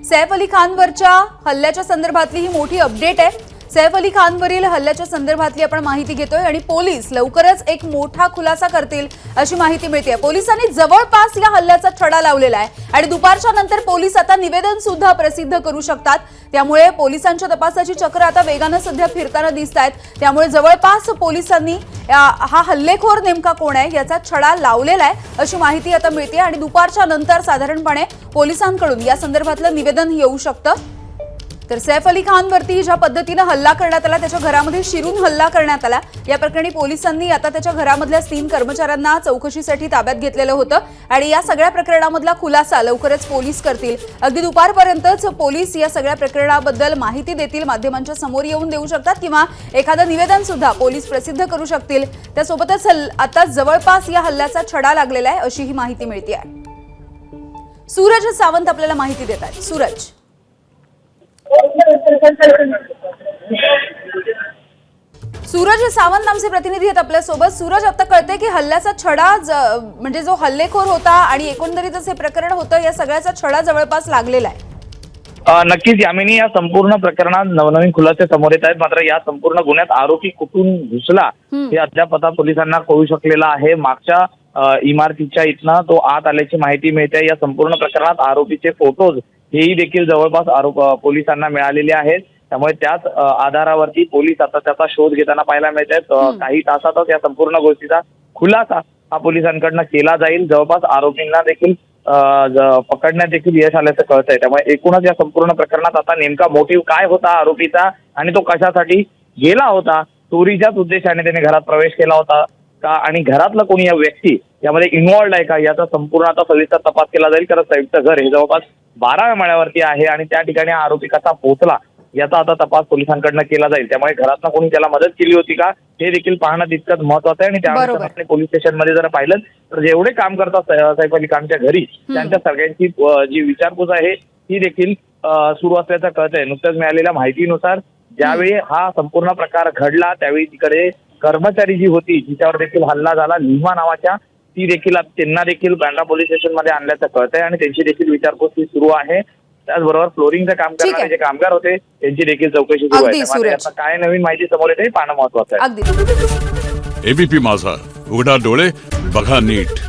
सैफ अली खानवरच्या हल्ल्याच्या संदर्भातली ही मोठी अपडेट आहे। सैफ अली खानवरील हल्ल्याच्या संदर्भातली आपण माहिती घेतोय आणि पोलीस लवकरच एक मोठा खुलासा करतील अशी माहिती मिळते। पोलिसांनी जवळपास या हल्ल्याचा छडा लावलेला आहे आणि दुपारच्या नंतर पोलीस आता निवेदन सुद्धा प्रसिद्ध करू शकतात। त्यामुळे पोलिसांच्या तपासाची चक्र आता वेगाने सध्या फिरताना दिसतात। त्यामुळे जवळपास पोलिसांनी हा हल्लेखोर नेमका कोण आहे याचा छडा लावलेला आहे अशी माहिती आता मिळते आणि दुपारच्या नंतर साधारणपणे पोलिसांकडून या संदर्भातलं निवेदन येऊ शकतं। तर सैफ अली खानवरती ज्या पद्धतीने हल्ला करण्यात आला, त्याच्या घरामध्ये शिरून हल्ला करण्यात आला, या प्रकरणी पोलिसांनी आता त्याच्या घरामधल्या 3 कर्मचाऱ्यांना चौकशीसाठी ताब्यात घेतलेलं होतं आणि या सगळ्या प्रकरणामधला खुलासा लवकरच पोलीस करतील। अगदी दुपारपर्यंतच पोलीस या सगळ्या प्रकरणाबद्दल माहिती देतील, माध्यमांच्या समोर येऊन देऊ शकतात किंवा एखादं निवेदन सुद्धा पोलीस प्रसिद्ध करू शकतील। त्यासोबतच आता जवळपास या हल्ल्याचा छडा लागलेला आहे अशी ही माहिती मिळते आहे। सूरज सावंत आपल्याला माहिती देत आहेत। सूरज, सूरज सावंत आमचे प्रतिनिधी आहेत आपल्या सोबत। सूरज, आता कळते की हल्ल्याचा छडा म्हणजे जो हल्लेखोर होता आणि एकंदरीतच हे प्रकरण होतं, या सगळ्याचा छडा जवळपास लागलेला आहे। नक्कीच यामिनी, या संपूर्ण प्रकरणात नवनवीन खुलासे समोर येत आहेत। मात्र या संपूर्ण गुन्ह्यात आरोपी कुठून घुसला हे अद्याप आता पोलिसांना कळू शकलेलं आहे। मागच्या इमारतीच्या इथनं तो आत आल्याची माहिती मिळते। या संपूर्ण प्रकरणात आरोपीचे फोटोज हेही देखील जवळपास पोलिसांना मिळालेले आहेत। त्यामुळे त्याच आधारावरती पोलीस आता त्याचा शोध घेताना पाहायला मिळत आहेत। काही तासातच या संपूर्ण गोष्टीचा खुलासा हा पोलिसांकडनं केला जाईल। जवळपास आरोपींना देखील पकडण्यात देखील यश आल्याचं कळत आहे। त्यामुळे एकूणच या संपूर्ण प्रकरणात आता नेमका मोटिव्ह काय होता आरोपीचा आणि तो कशासाठी गेला होता, चोरीच्याच उद्देशाने त्याने घरात प्रवेश केला होता का आणि घरातला कोणी या व्यक्ती यामध्ये इन्व्हॉल्ड आहे का, याचा संपूर्ण आता सविस्तर तपास केला जाईल। कारण संयुक्त घर हे जवळपास 12व्या माळ्यावरती आहे आणि त्या ठिकाणी आरोपी कसा पोहोचला याचा आता तपास पोलिसांकडनं केला जाईल। त्यामुळे घरातनं कोणी त्याला मदत केली होती का हे देखील पाहणं तितकंच महत्वाचं आहे। आणि त्यानुसार पोलीस स्टेशनमध्ये जर पाहिलं तर जेवढे काम करतात सैफ अली खानच्या घरी त्यांच्या सगळ्यांची जी विचारपूस आहे ती देखील सुरू असल्याचं कळत आहे। नुकत्याच मिळालेल्या माहितीनुसार ज्यावेळी हा संपूर्ण प्रकार घडला त्यावेळी तिकडे कर्मचारी जी होती जिच्यावर देखील हल्ला झाला, लिमा नावाच्या, ती देखील त्यांना देखील बँड्रा पोलीस स्टेशन मध्ये आणल्याचं कळत आहे आणि त्यांची देखील विचारपूस सुरू आहे। त्याचबरोबर फ्लोरिंगचं काम करणारे जे कामगार होते त्यांची देखील चौकशी सुरू आहे। आता काय नवीन माहिती समोर येते पाहणं महत्वाचं आहे। एबीपी माझा, उघडा डोळे बघा नीट।